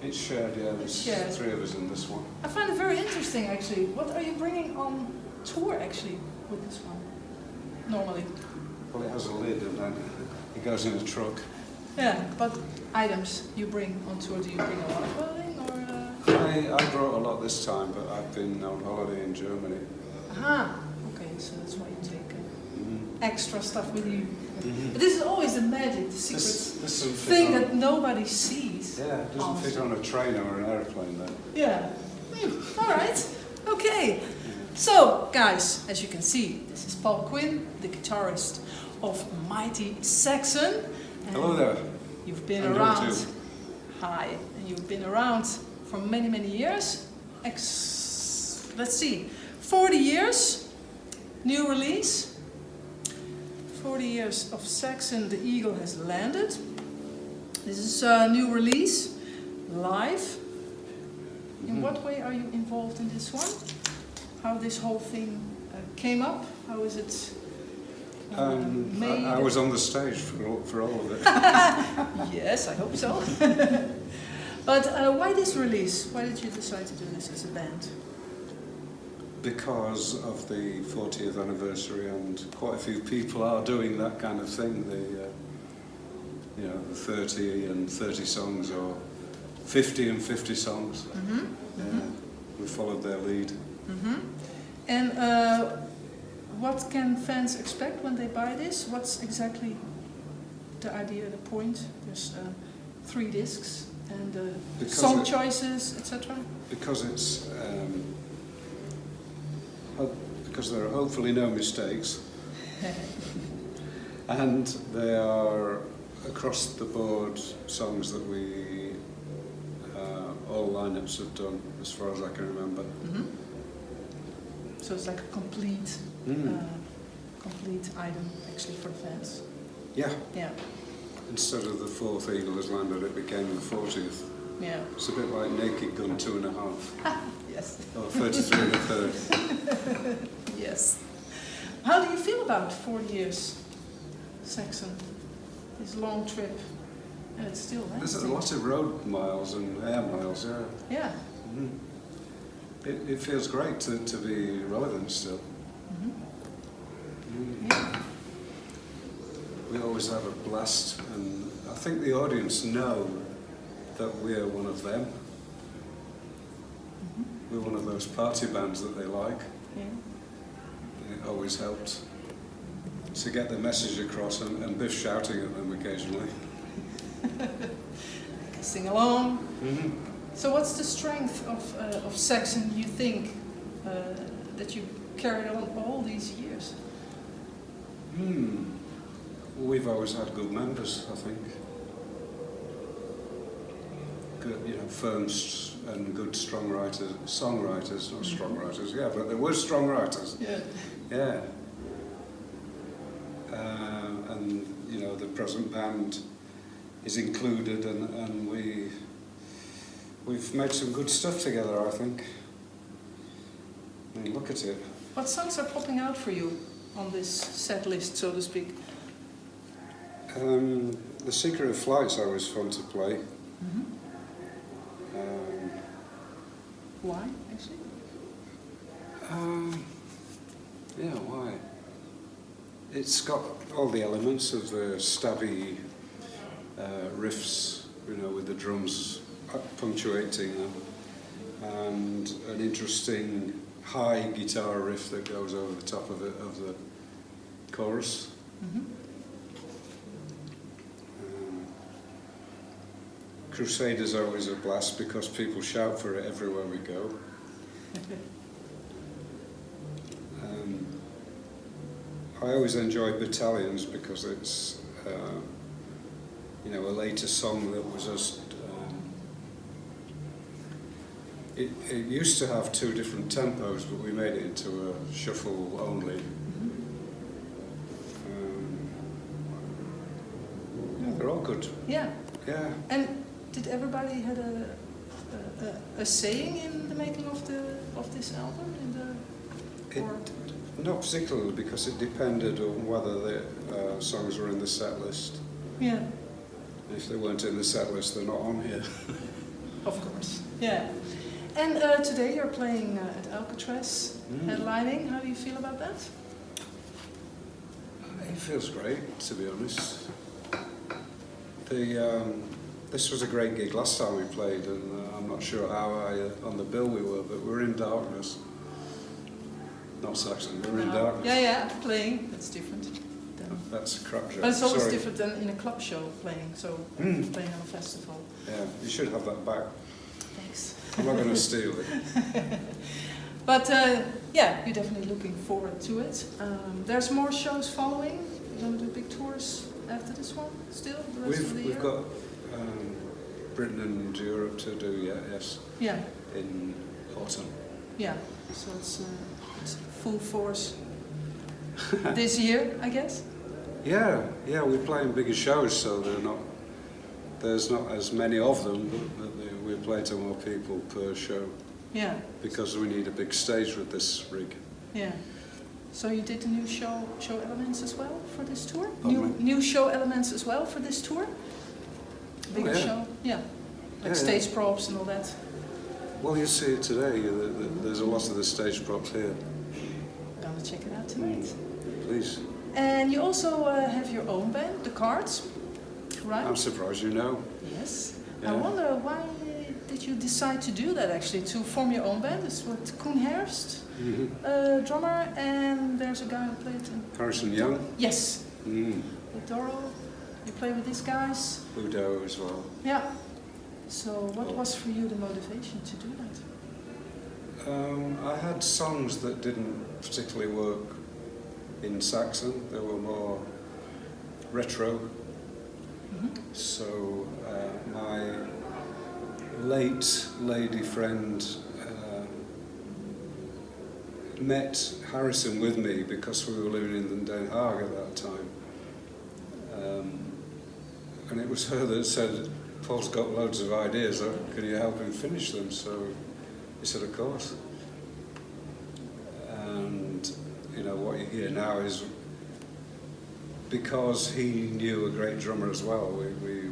It's shared, yeah. There's shared. 3 of us in this one. I find it very interesting, actually. What are you bringing on tour, actually, with this one, normally? Well, it has a lid and then it goes in a truck. Yeah, but items you bring on tour, do you bring a lot of clothing, or...? I brought a lot this time, but I've been on holiday in Germany. Aha, okay, so that's why you take extra stuff with you. But this is always the magic, the secret This thing that nobody sees. Yeah, it doesn't fit on a train or an aeroplane then. Yeah. All right. Okay. So, guys, as you can see, this is Paul Quinn, the guitarist of mighty Saxon. And hello there. You've been I'm around. too. Hi. And you've been around for many, many years. Let's see. 40 years. New release. 40 years of Saxon, the Eagle has landed. This is a new release, live. In what way are you involved in this one? How this whole thing came up? How is it made? I was on the stage for all of it. Yes, I hope so. But why this release? Why did you decide to do this as a band? Because of the 40th anniversary, and quite a few people are doing that kind of thing. The 30 and 30 songs, or 50 and 50 songs. We followed their lead. And what can fans expect when they buy this? What's exactly the idea, the point? There's 3 discs and song choices, etc. Because it's because there are hopefully no mistakes, and they are across the board songs that we all lineups have done, as far as I can remember. So it's like a complete item actually for the fans. Yeah. Yeah. Instead of the 4th Eagle has landed, it became the 40th. Yeah. It's a bit like Naked Gun 2.5. Yes. Or 33 and a third. Yes. How do you feel about 40 years, Saxon? This long trip, and it's still lasting. There's a lot of road miles and air miles, yeah. Yeah. It feels great to be relevant still. Yeah. We always have a blast, and I think the audience know that we're one of them. We're one of those party bands that they like. Yeah. And it always helps to get the message across, and Biff shouting at them occasionally. Sing along. So what's the strength of Saxon, you think, that you carried on all these years? We've always had good members, I think. Good, firm and good songwriters, not strong writers, yeah, but there were strong writers. Yeah. Yeah. And, the present band is included, and we've made some good stuff together, I think. I mean, look at it. What songs are popping out for you on this set list, so to speak? The Secret of Flight's always fun to play. Why, actually? Yeah, why? It's got all the elements of the stabby riffs, with the drums punctuating them, and an interesting high guitar riff that goes over the top of the chorus. Crusader's always a blast because people shout for it everywhere we go. I always enjoy Battalions because it's a later song that was just. It used to have 2 different tempos, but we made it into a shuffle only. Yeah, they're all good. Yeah. Yeah. And did everybody had a saying in the making of this album? Not particularly, because it depended on whether the songs were in the set list. Yeah. If they weren't in the set list, they're not on here. Of course. Yeah. And today you're playing at Alcatraz, headlining. How do you feel about that? It feels great, to be honest. This was a great gig last time we played, and I'm not sure how on the bill we were, but we were in darkness. Not Saxon, we were in darkness. Yeah, playing. That's different. That's a crap joke. But it's always different than in a club show playing, so playing on a festival. Yeah, you should have that back. Thanks. I'm not going to steal it. But yeah, you're definitely looking forward to it. There's more shows following. You're going to do big tours after this one still, the rest of the year? We've got Britain and Europe to do, yes. Yeah. In autumn. Yeah, so it's full force this year, I guess? Yeah, we're playing bigger shows, so there's not as many of them, but we play to more people per show. Yeah. Because we need a big stage with this rig. Yeah. So you did the new show elements as well for this tour? Pardon me? New show elements as well for this tour? Bigger show? Yeah. Like stage props and all that? Well, you see it today. There's a lot of the stage props here. I'm going to check it out tonight. Please. And you also have your own band, The Cards, right? I'm surprised you know. Yes. Yeah. I wonder why did you decide to do that actually, to form your own band? It's with Koen Herst, drummer, and there's a guy who played Harrison Young? Yes. With Doro. You play with these guys? Udo as well. Yeah. So what was for you the motivation to do that? I had songs that didn't particularly work in Saxon. They were more retro. So my late lady friend met Harrison with me because we were living in Den Haag at that time. And it was her that said, Paul's got loads of ideas, can you help him finish them? So he said, of course. And you know, what you hear now is because he knew a great drummer as well, we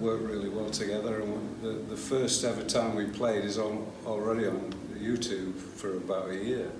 worked really well together, and the first ever time we played is already on YouTube for about a year.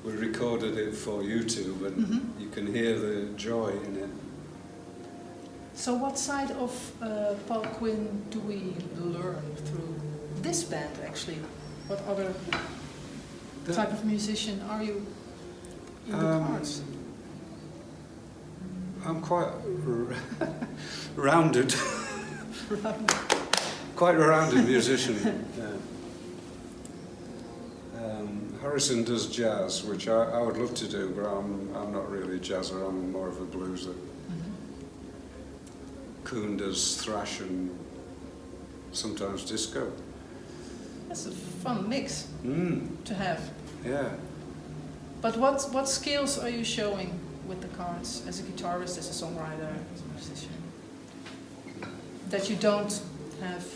We recorded it for YouTube, and you can hear the joy in it. So what side of Paul Quinn do we learn through this band actually? What other type of musician are you in The Cards? I'm quite rounded. Quite a rounded musician. Yeah. Harrison does jazz, which I would love to do, but I'm not really a jazzer, I'm more of a blueser. Koen does thrash and sometimes disco. That's a fun mix to have. Yeah. But what skills are you showing with The Cards as a guitarist, as a songwriter, as a musician, that you don't have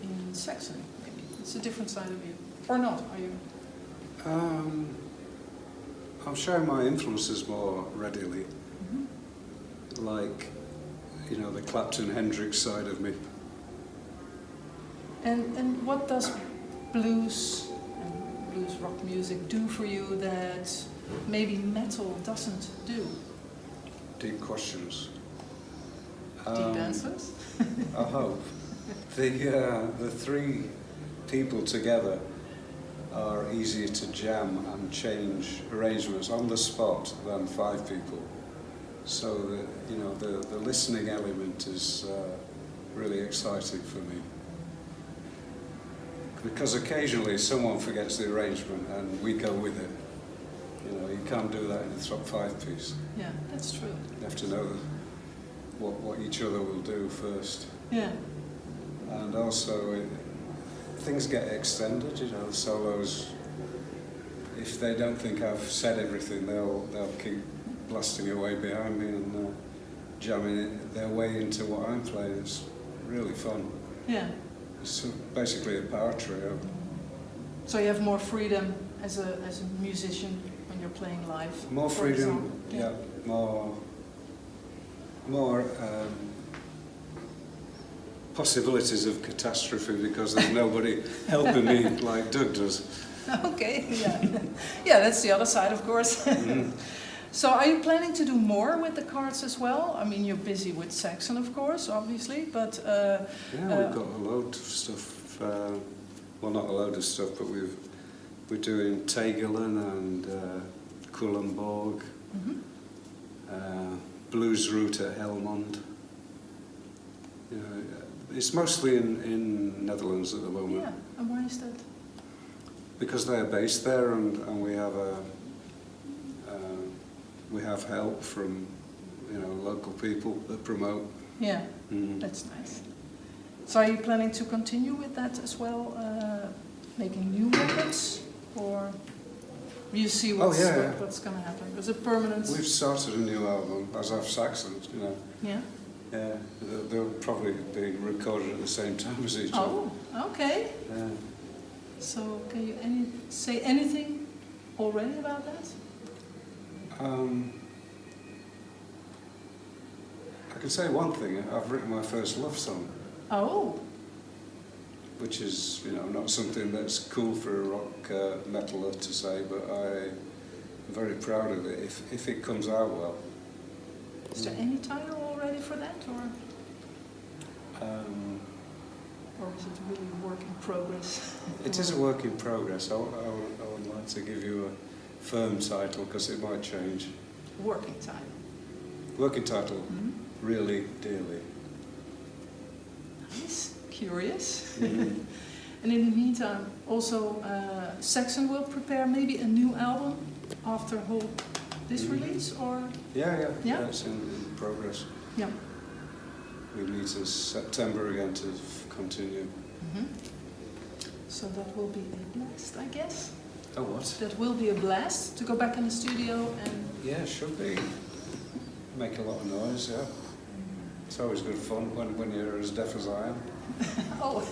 in Saxon? Maybe it's a different side of you, or not? Are you? I'm showing my influences more readily, like, you know, the Clapton Hendrix side of me. And what does blues and blues rock music do for you that maybe metal doesn't do? Deep questions. Deep answers? I hope. The three people together are easier to jam and change arrangements on the spot than five people. So the listening element is really exciting for me. Because occasionally someone forgets the arrangement and we go with it. You know, you can't do that in a top five piece. Yeah, that's true. You have to know what each other will do first. Yeah. And also, things get extended, you know, the solos. If they don't think I've said everything, they'll keep blasting away behind me and jamming their way into what I'm playing. It's really fun. Yeah. It's basically a power trio. So you have more freedom as a musician when you're playing live? More freedom, yeah. More possibilities of catastrophe because there's nobody helping me like Doug does. Okay, yeah. Yeah, that's the other side, of course. So are you planning to do more with the cards as well? I mean, you're busy with Saxon, of course, obviously, but... yeah, we've got a load of stuff. Well, not a load of stuff, but we're doing Tegelen and Culemborg, Blues Route at Helmond. You know, it's mostly in Netherlands at the moment. Yeah, and why is that? Because they're based there, and we have help from local people that promote. Yeah, that's nice. So are you planning to continue with that as well, making new records, or you see what's going to happen? Is it permanent? We've started a new album, as have Saxon, Yeah. Yeah, they'll probably be recorded at the same time as each other. Oh, okay. Yeah. So can you say anything already about that? I can say one thing. I've written my first love song. Oh. Which is, not something that's cool for a rock metaler to say, but I'm very proud of it if it comes out well. Is there any title already for that, or is it really a work in progress? It is a work in progress. I would like to give you a firm title because it might change. Working title. Working title, Really Dearly. Nice, curious. And in the meantime, also Saxon will prepare maybe a new album after this release, or? Yeah, it's in progress. Yeah. We meet in September again to continue. So that will be a blast, I guess. Oh, what? That will be a blast to go back in the studio and... Yeah, it should be. Make a lot of noise, yeah. It's always good fun when you're as deaf as I am. Oh.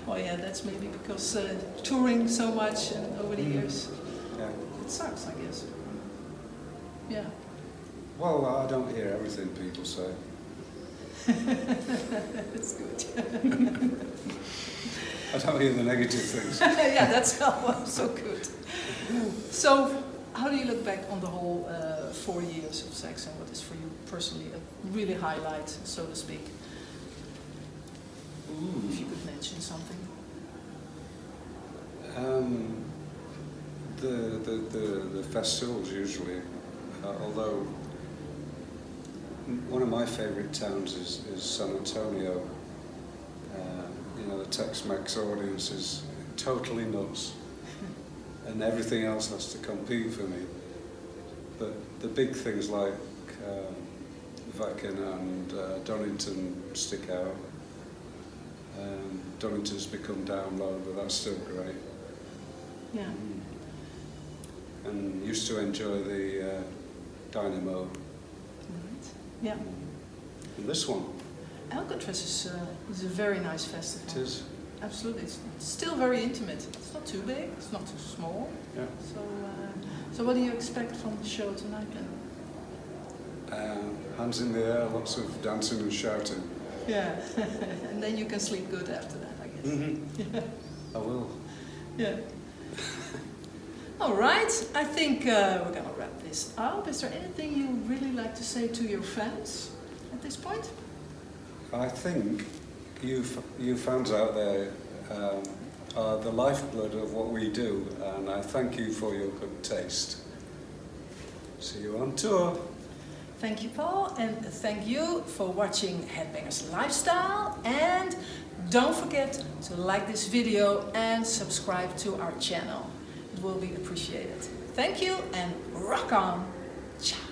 Well, yeah, that's maybe because touring so much and over the years. Yeah. It sucks, I guess. Yeah. Well, I don't hear everything people say. That's good. I don't hear the negative things. Yeah, that's so good. So, how do you look back on the whole 4 years of Saxon? What is for you personally a really highlight, so to speak? If you could mention something. The festivals usually, although one of my favourite towns is San Antonio. The Tex-Mex audience is totally nuts, and everything else has to compete for me. But the big things like Wacken and Donington stick out. Donington's become down low, but that's still great. Yeah. And used to enjoy the Dynamo. Right. Yeah. And this one. Alcatraz is a very nice festival. It is. Absolutely. It's still very intimate. It's not too big. It's not too small. Yeah. So what do you expect from the show tonight then? Hands in the air, lots of dancing and shouting. Yeah. And then you can sleep good after that, I guess. Yeah. I will. Yeah. All right. I think we're going to wrap this up. Is there anything you really like to say to your fans at this point? I think you fans out there are the lifeblood of what we do, and I thank you for your good taste. See you on tour. Thank you, Paul, and thank you for watching Headbangers Lifestyle, and don't forget to like this video and subscribe to our channel. It will be appreciated. Thank you and rock on! Ciao!